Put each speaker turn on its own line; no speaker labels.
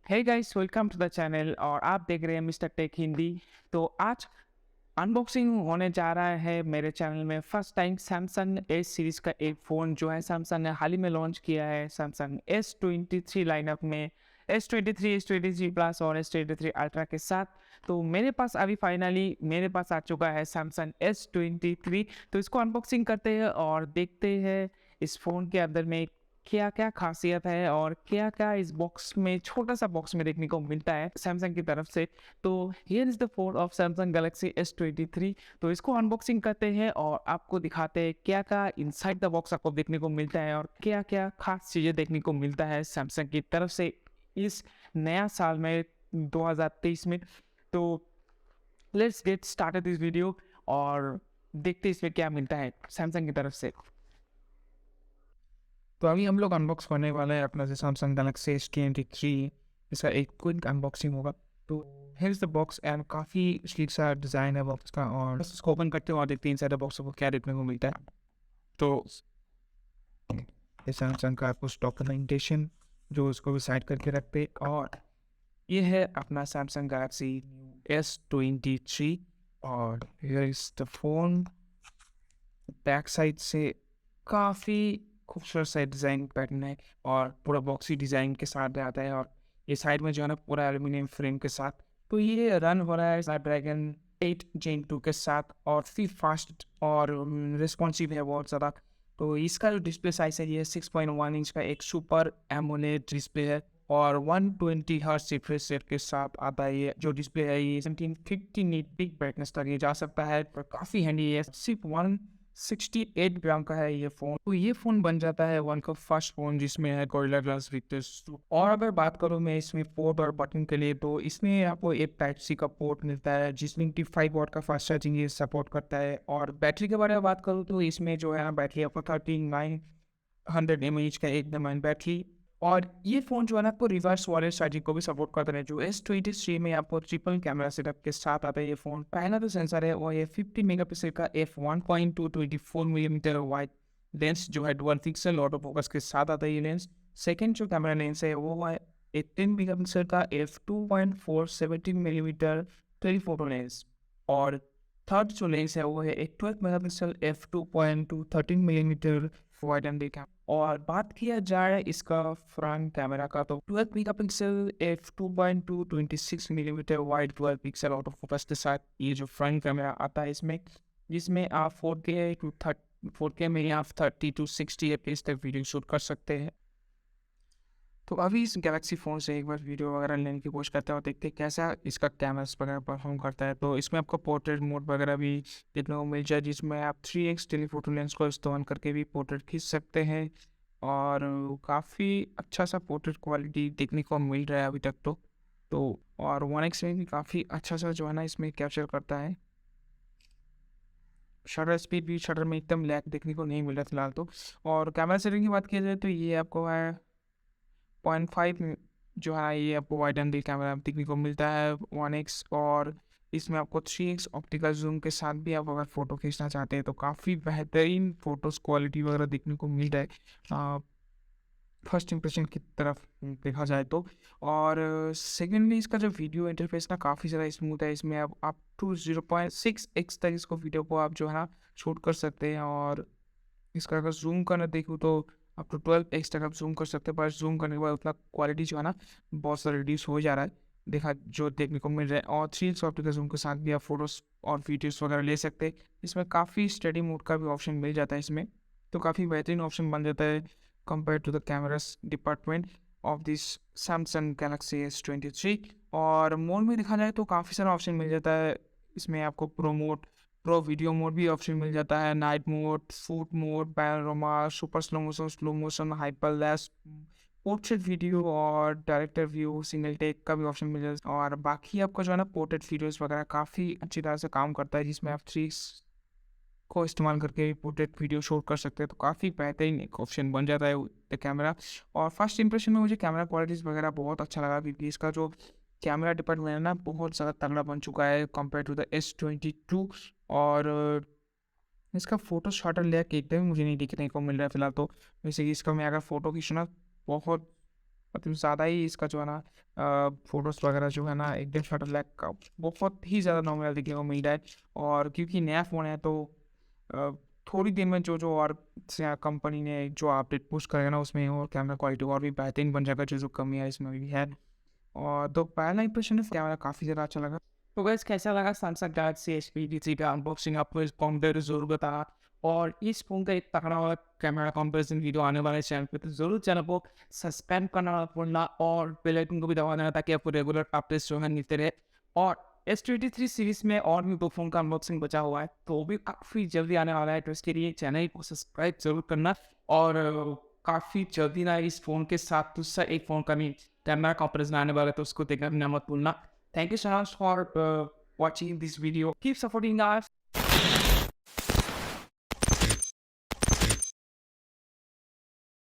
Hey guys, welcome to the channel और आप देख रहे हैं मिस्टर टेक हिंदी। तो आज अनबॉक्सिंग होने जा रहा है मेरे चैनल में first time Samsung S series का एक फ़ोन जो है सैमसंग ने हाल ही में लॉन्च किया है सैमसंग S23 लाइनअप में S23, S23 प्लस और S23 अल्ट्रा के साथ। तो मेरे पास अभी फाइनली मेरे पास आ चुका है सैमसंग S23। तो इसको अनबॉक्सिंग करते हैं और देखते हैं इस फ़ोन के अंदर में क्या-क्या ख़ासियत है और क्या-क्या इस बॉक्स में छोटा-सा बॉक्स में देखने को मिलता है सैमसंग की तरफ से। तो here is the phone off Samsung Galaxy S23। तो इसको अनबॉक्सिंग करते हैं और आपको दिखाते हैं क्या-क्या इनसाइड द बॉक्स आपको देखने को मिलता है और क्या-क्या ख़ास चीज़ें देखने को मिलता है सैमसंग की तरफ से इस नया साल में 2023 में। तो let's get started this video और देखते हैं इसमें क्या मिलता है सैमसंग की तरफ से।
तो अभी हम लोग अनबॉक्स करने वाले हैं अपना जो सैमसंग गैलेक्सी S23। इसका एक क्विक अनबॉक्सिंग होगा। तो here is the box and काफ़ी स्लीक सा डिज़ाइन है बॉक्स का, और बस इसको ओपन करते हैं और देखते हैं इनसाइड द बॉक्स को क्या देखने को मिलता है। तो ये सैमसंग का कुछ डॉक्यूमेंटेशन जो उसको भी साइड करके रखते हैं, और ये है अपना सैमसंग गैलेक्सी S23। और here is the phone. Back side से काफ़ी खूबसूरत सा डिज़ाइन पैटर्न है और पूरा बॉक्सी डिज़ाइन के साथ आता है, और ये साइड में जो है ना पूरा एल्यूमिनियम फ्रेम के साथ। तो ये रन हो रहा है स्नैपड्रैगन 8 जेन 2 के साथ, और फिर फास्ट और रिस्पॉन्सिव है बहुत ज़्यादा। तो इसका जो डिस्प्ले साइज़ है ये 6.1 इंच का एक सुपर एमोलेड डिस्प्ले है, और 120 हर्ट्ज रिफ्रेश रेट के साथ आता है। ये जो डिस्प्ले है ये 1750 नीट पिक ब्राइटनेस तक ये जा सकता है, और काफ़ी हैंडी है। सिर्फ 168 ग्राम का है ये फ़ोन। तो ये फ़ोन बन जाता है वन का फर्स्ट फ़ोन जिसमें है गोरिल्ला ग्लास विक्टर्स। और अगर बात करूँ मैं इसमें पोर्ट और बटन के लिए, तो इसमें आपको एक टाइप सी का पोर्ट मिलता है जिसमें 5 वॉट का फास्ट चार्जिंग ये सपोर्ट करता है। और बैटरी के बारे में बात करूँ तो इसमें जो है बैटरी आपको 3900 mAh का एक एम बैटरी। और ये फ़ोन जो है ना आपको रिवर्स वायरलेस चार्जिंग को भी सपोर्ट करता है। जो S23 में आपको ट्रिपल कैमरा सेटअप के साथ आता है ये फ़ोन। पहला जो सेंसर है वो ये 50 मेगापिक्सल का f1.2 24 मिलीमीटर वाइड लेंस जो है डुअल पिक्सल ऑटो फोकस के साथ आता है ये लेंस। सेकंड जो कैमरा लेंस है वो है 18 मेगापिक्सल का f2.4 17 मिलीमीटर टेलीफोटो लेंस। और थर्ड जो लेंस है वो है एक 12 megapixel f2.2 13 millimetre wide angle camera. और बात किया जाए इसका फ्रंट कैमरा का, तो 12 megapixel f2.2 26 millimetre wide 12 pixel auto focus के साथ ये जो फ्रंट कैमरा आता है इसमें, जिसमें आप 4K में आप 30 to 60 FPS तक वीडियो शूट कर सकते हैं। तो अभी इस गैलेक्सी फ़ोन से एक बार वीडियो वगैरह लेने की कोशिश करते हैं और देखते हैं कैसा इसका कैमरास वगैरह परफॉर्म करता है। तो इसमें आपको पोर्ट्रेट मोड वगैरह भी देखने को मिल जाए, जिसमें आप 3x टेलीफोटो लेंस को इस्तेमाल करके भी पोर्ट्रेट खींच सकते हैं। और काफ़ी अच्छा सा पोर्ट्रेट क्वालिटी देखने को मिल रहा है अभी तक तो और 1x में भी काफ़ी अच्छा सा जो है ना इसमें कैप्चर करता है। शटर स्पीड भी शटर में एकदम लैग देखने को नहीं मिल रहा फिलहाल तो। और कैमरा सेटिंग की बात की जाए तो ये आपको है 0.5 जो है ये आपको वाइड एंगल कैमरा देखने को मिलता है 1x। और इसमें आपको 3x ऑप्टिकल जूम के साथ भी आप अगर फ़ोटो खींचना चाहते हैं तो काफ़ी बेहतरीन फ़ोटोज़ क्वालिटी वगैरह देखने को मिल रहा है फर्स्ट इंप्रेशन की तरफ देखा जाए तो। और सेकेंडली इसका जो वीडियो इंटरफेस ना काफ़ी ज़्यादा स्मूथ है। इसमें आप अप टू 0.6x तक इसको वीडियो को आप जो है ना शूट कर सकते हैं। और इसका अगर जूम करना देखूँ तो अप टू 12x तक आप जूम कर सकते हैं, पर जूम करने के बाद उतना क्वालिटी जो है ना बहुत ज़्यादा रिड्यूस हो जा रहा है देखा जो देखने को मिल रहा है। और 3x ऑप्टिकल जूम के साथ भी आप फोटोज़ और वीडियोज़ वगैरह ले सकते हैं। इसमें काफ़ी स्टडी मोड का भी ऑप्शन मिल जाता है इसमें, तो काफ़ी बेहतरीन ऑप्शन बन जाता है compare to the cameras department of this Samsung Galaxy S23। और मोड में देखा जाए तो काफ़ी सारा ऑप्शन मिल जाता है इसमें। आपको प्रो वीडियो मोड भी ऑप्शन मिल जाता है, night mode, food mode, panorama, super slow motion, hyperlapse, portrait video और डायरेक्टर व्यू, सिंगल टेक का भी ऑप्शन मिल जाता है। और बाकी आपका जो है ना पोर्ट्रेट वीडियोस वगैरह काफ़ी अच्छी तरह से काम करता है, जिसमें आप 3 को इस्तेमाल करके पोर्ट्रेट वीडियो शूट कर सकते हैं। तो काफ़ी बेहतरीन एक ऑप्शन बन जाता है द कैमरा। और फर्स्ट इंप्रेशन में मुझे कैमरा क्वालिटीज़ वगैरह बहुत अच्छा लगा, क्योंकि इसका जो कैमरा डिपार्टमेंट है ना बहुत ज़्यादा तगड़ा बन चुका है कंपेयर टू द S22। और इसका फ़ोटो शॉटर लेयर एकदम मुझे नहीं दिखने को मिल रहा है फिलहाल तो। जैसे कि इसका मैं अगर फ़ोटो खींचूँ ना बहुत मतलब ज़्यादा ही इसका जो है ना फ़ोटोज़ वगैरह जो है ना एकदम शटर लैग का बहुत ही ज़्यादा नॉमिनल देखने को मिल रहा है। और क्योंकि नया फ़ोन है तो अ, थोड़ी देर में जो और कंपनी ने जो अपडेट पुश करेगा ना उसमें और कैमरा क्वालिटी और भी बेहतरीन बन जाएगा, जो कमियाँ इसमें भी है। और तो पहला इंप्रेशन है कैमरा काफ़ी ज़्यादा अच्छा लगा।
तो गाइस कैसा लगा सैमसंग गैलेक्सी S23 का अनबॉक्सिंग? आपको इस फ़ोन का ज़रूर बताना, और इस फ़ोन का एक तगड़ा वाला कैमरा कंपैरिजन वीडियो आने वाला है चैनल पे, तो ज़रूर चैनल को सब्सक्राइब करना मत भूलना और बेल आइकन को भी दबा देना ताकि आपको रेगुलर अपडेट्स जो है मिलते रहे। और S23 सीरीज़ में और भी 2 फ़ोन का अनबॉक्सिंग बचा हुआ है, तो वो भी काफ़ी जल्दी आने वाला है, तो इसके लिए चैनल को सब्सक्राइब ज़रूर करना। और काफ़ी जल्दी ना इस फ़ोन के साथ दूसरा एक फ़ोन का भी कैमरा कंपैरिजन आने वाला है, तो उसको देखना मत भूलना। Thank you so much for watching this video. Keep supporting us.